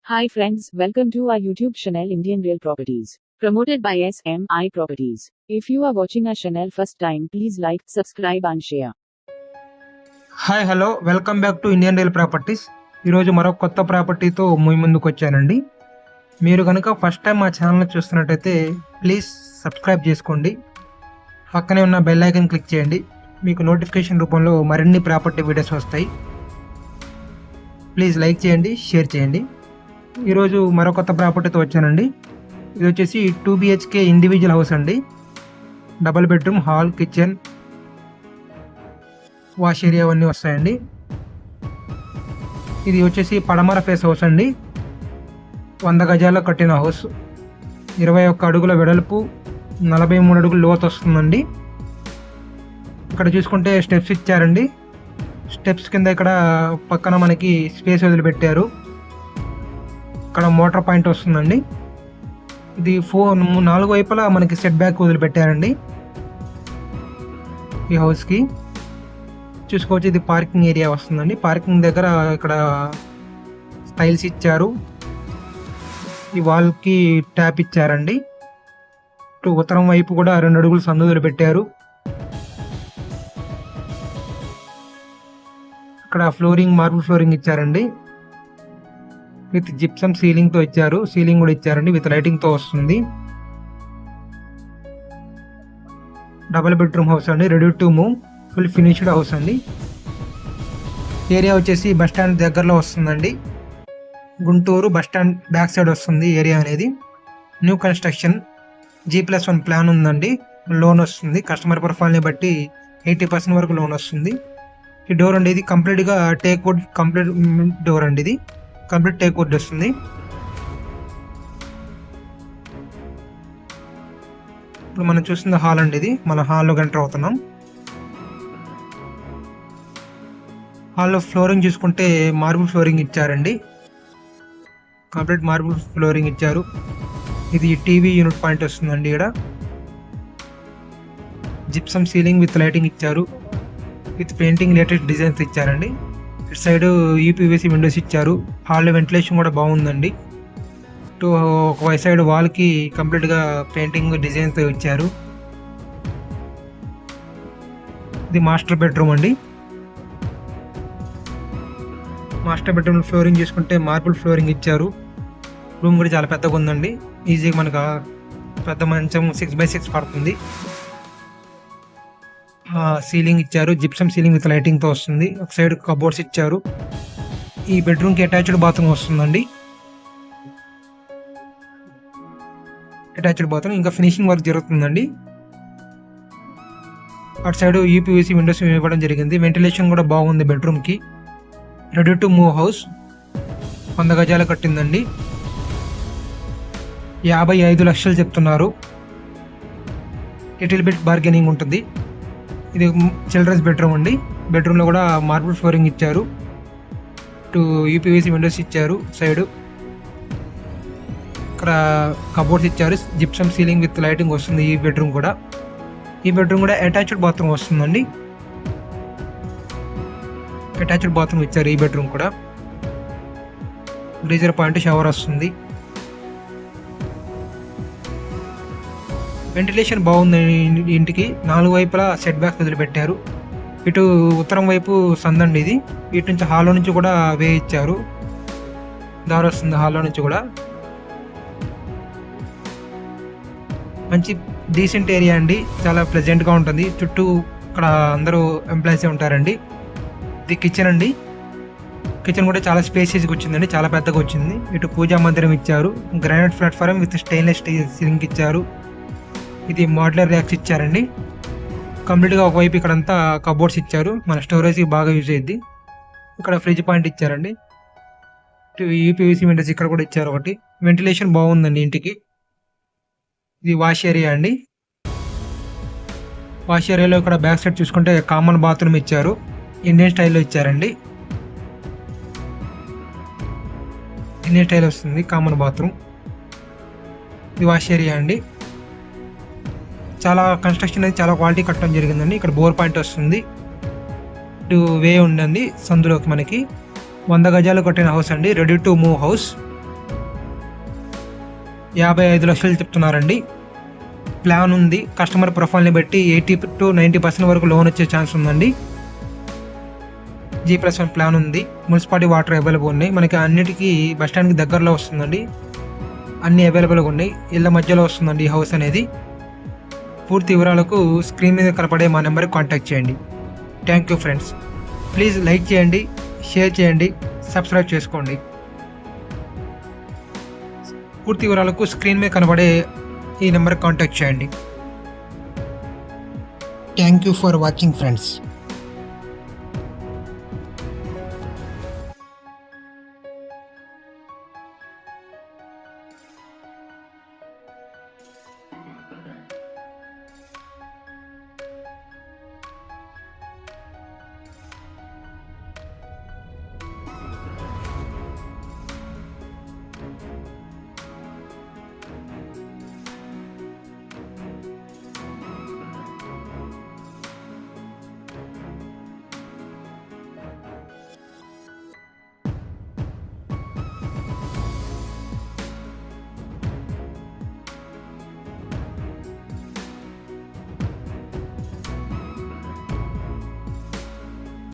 Hi friends, welcome to our YouTube channel Indian Real Properties, promoted by SMI Properties. If you are watching our channel first time, please like, subscribe and share. Hi hello welcome back to Indian real properties. ఈరోజు మరొక కొత్త ప్రాపర్టీతో మీ ముందుకు వచ్చానండి. మీరు కనుక first time మా ఛానల్ని చూస్తున్నట్టయితే ప్లీజ్ సబ్స్క్రైబ్ చేసుకోండి. పక్కనే ఉన్న బెల్ ఐకాన్ క్లిక్ చేయండి. మీకు నోటిఫికేషన్ రూపంలో మరిన్ని ప్రాపర్టీ వీడియోస్ వస్తాయి. ప్లీజ్ లైక్ చేయండి, షేర్ చేయండి. ఈరోజు మరో కొత్త ప్రాపర్టీతో వచ్చానండి. ఇది వచ్చేసి 2 BHK ఇండివిజువల్ హౌస్ అండి. Double bedroom, hall, kitchen, wash area అవన్నీ వస్తాయండి. ఇది వచ్చేసి పడమర ఫేస్ హౌస్ అండి. 100 గజాల్లో కట్టిన హౌస్. 21 అడుగుల వెడల్పు, 43 అడుగుల లోతు వస్తుందండి. ఇక్కడ చూసుకుంటే స్టెప్స్ ఇచ్చారండి. స్టెప్స్ కింద ఇక్కడ పక్కన మనకి స్పేస్ వదిలిపెట్టారు. ఇక్కడ మోటార్ పాయింట్ వస్తుందండి. ఇది 4 వైపులా మనకి సెట్ బ్యాక్ వదిలిపెట్టారండి ఈ హౌస్కి. చూసుకోవచ్చు, ఇది పార్కింగ్ ఏరియా వస్తుందండి. పార్కింగ్ దగ్గర ఇక్కడ స్టైల్స్ ఇచ్చారు. ఈ వాల్కి ట్యాప్ ఇచ్చారండి. ఉత్తరం వైపు కూడా 2 అడుగులు సందులు పెట్టారు. ఇక్కడ ఫ్లోరింగ్, మార్బుల్ ఫ్లోరింగ్ ఇచ్చారండి. విత్ జిప్సమ్ సీలింగ్ తో ఇచ్చారు. సీలింగ్ కూడా ఇచ్చారండి, విత్ లైటింగ్ తో వస్తుంది. డబుల్ బెడ్రూమ్ హౌస్ అండి, ready to move, full finished house అండి. ఏరియా వచ్చేసి బస్ స్టాండ్ దగ్గరలో వస్తుందండి. Guntur bus stand back side వస్తుంది ఏరియా అనేది. న్యూ కన్స్ట్రక్షన్, G+1 ప్లాన్ ఉందండి. లోన్ వస్తుంది. కస్టమర్ ప్రొఫైల్ని బట్టి 80% వరకు లోన్ వస్తుంది. ఈ డోర్ అండి, ఇది కంప్లీట్గా టేక్ వుడ్ కంప్లీట్ డోర్ అండి. ఇది కంప్లీట్ టేక్ వుడ్ వస్తుంది. ఇప్పుడు మనం చూస్తుంది హాల్ అండి. ఇది మన హాల్లో ఎంటర్ అవుతున్నాం. హాల్లో ఫ్లోరింగ్ చూసుకుంటే మార్బుల్ ఫ్లోరింగ్ ఇచ్చారండి. కంప్లీట్ మార్బుల్ ఫ్లోరింగ్ ఇచ్చారు. ఇది టీవీ యూనిట్ పాయింట్ వస్తుందండి. ఇక్కడ జిప్సమ్ సీలింగ్ విత్ లైటింగ్ ఇచ్చారు. విత్ పెయింటింగ్ లేటెస్ట్ డిజైన్స్ ఇచ్చారండి. ఇటు సైడ్ UPVC విండోస్ ఇచ్చారు. హాల్లో వెంటిలేషన్ కూడా బాగుందండి. ఒక సైడ్ వాల్కి కంప్లీట్గా పెయింటింగ్ డిజైన్తో ఇచ్చారు. ఇది మాస్టర్ బెడ్రూమ్ అండి. మాస్టర్ బెడ్రూమ్ ఫ్లోరింగ్ చూసుకుంటే మార్బుల్ ఫ్లోరింగ్ ఇచ్చారు. రూమ్ కూడా చాలా పెద్దగా ఉందండి. ఈజీగా మనకు పెద్ద మంచం 6x6 పడుతుంది. సీలింగ్ ఇచ్చారు. జిప్సమ్ సీలింగ్ విత్ లైటింగ్తో వస్తుంది. ఒక సైడ్ కబోర్డ్స్ ఇచ్చారు. ఈ బెడ్రూమ్కి అటాచ్డ్ బాత్రూమ్ వస్తుందండి. అటాచ్డ్ బాత్రూమ్, ఇంకా ఫినిషింగ్ వర్క్ జరుగుతుందండి. అటు సైడ్ UPVC విండోస్ ఇవ్వడం జరిగింది. వెంటిలేషన్ కూడా బాగుంది బెడ్రూమ్కి. Ready to move house. 100 గజాలు కట్టిందండి. 55 లక్షలు చెప్తున్నారు. లిటిల్ బిట్ బార్గెనింగ్ ఉంటుంది. ఇది చిల్డ్రన్స్ బెడ్రూమ్ అండి. బెడ్రూమ్లో కూడా మార్బుల్ ఫ్లోరింగ్ ఇచ్చారు. UPVC విండోస్ ఇచ్చారు. సైడ్ ఇక్కడ కబోర్డ్స్ ఇచ్చారు. జిప్సమ్ సీలింగ్ విత్ లైటింగ్ వస్తుంది. ఈ బెడ్రూమ్ కూడా అటాచ్డ్ బాత్రూమ్ వస్తుందండి. అటాచ్డ్ బాత్రూమ్ ఇచ్చారు. ఈ బెడ్రూమ్ కూడా గ్రీజర్ పాయింట్, షవర్ వస్తుంది. వెంటిలేషన్ బాగుంది ఇంటికి. 4 వైపులా సెట్ బ్యాక్ వదిలిపెట్టారు. ఇటు ఉత్తరం వైపు సందండి ఇది. ఇటు నుంచి హాల్లో నుంచి కూడా వే ఇచ్చారు. దారి వస్తుంది హాల్లో నుంచి కూడా. మంచి డీసెంట్ ఏరియా అండి. చాలా ప్లెజెంట్గా ఉంటుంది. చుట్టూ ఇక్కడ అందరూ ఎంప్లాయీసే ఉంటారండి. ఇది కిచెన్ అండి. కిచెన్ కూడా చాలా స్పేసియస్గా వచ్చిందండి. చాలా పెద్దగా వచ్చింది. ఇటు పూజా మందిరం ఇచ్చారు. Granite platform with stainless steel sync ఇచ్చారు. ఇది మోడ్యులర్ ర్యాక్స్ ఇచ్చారండి. కంప్లీట్గా ఒకవైపు ఇక్కడంతా కబోర్డ్స్ ఇచ్చారు. మన స్టోరేజ్కి బాగా యూజ్ అయ్యింది. ఇక్కడ ఫ్రిడ్జ్ పాయింట్ ఇచ్చారండి. UPVC విండోస్ ఇక్కడ కూడా ఇచ్చారు ఒకటి. వెంటిలేషన్ బాగుందండి ఇంటికి. ఇది వాష్ ఏరియా అండి. వాష్ ఏరియాలో ఇక్కడ బ్యాక్ సైడ్ చూసుకుంటే కామన్ బాత్రూమ్ ఇచ్చారు. ఇండియన్ స్టైల్లో ఇచ్చారండి. ఇండియన్ స్టైల్ వస్తుంది కామన్ బాత్రూమ్. ఇది వాష్ ఏరియా అండి. చాలా కన్స్ట్రక్షన్ అనేది చాలా క్వాలిటీ కట్టడం జరిగిందండి. ఇక్కడ బోర్ పాయింట్ వస్తుంది. ఇటు వే ఉందండి సందులోకి. మనకి 100 గజాలు కట్టిన హౌస్ అండి. Ready to move house. 55 లక్షలు చెప్తున్నారండి. ప్లాన్ ఉంది. కస్టమర్ ప్రొఫైల్ని బట్టి 80 to 90% వరకు లోన్ వచ్చే ఛాన్స్ ఉందండి. G+1 ప్లాన్ ఉంది. మున్సిపాలిటీ వాటర్ అవైలబుల్ ఉన్నాయి. మనకి అన్నిటికీ బస్ స్టాండ్కి దగ్గరలో వస్తుందండి. అన్నీ అవైలబుల్గా ఉన్నాయి. ఇళ్ళ మధ్యలో వస్తుందండి ఈ హౌస్ అనేది. పూర్తి వివరాలకు స్క్రీన్ మీద కనపడే మా నెంబర్కి కాంటాక్ట్ చేయండి. Thank you friends. Please like చేయండి, షేర్ చేయండి, సబ్స్క్రైబ్ చేసుకోండి. పూర్తి వివరాలకు స్క్రీన్ మీద కనబడే ఈ నెంబర్కి కాంటాక్ట్ చేయండి. Thank you for watching friends.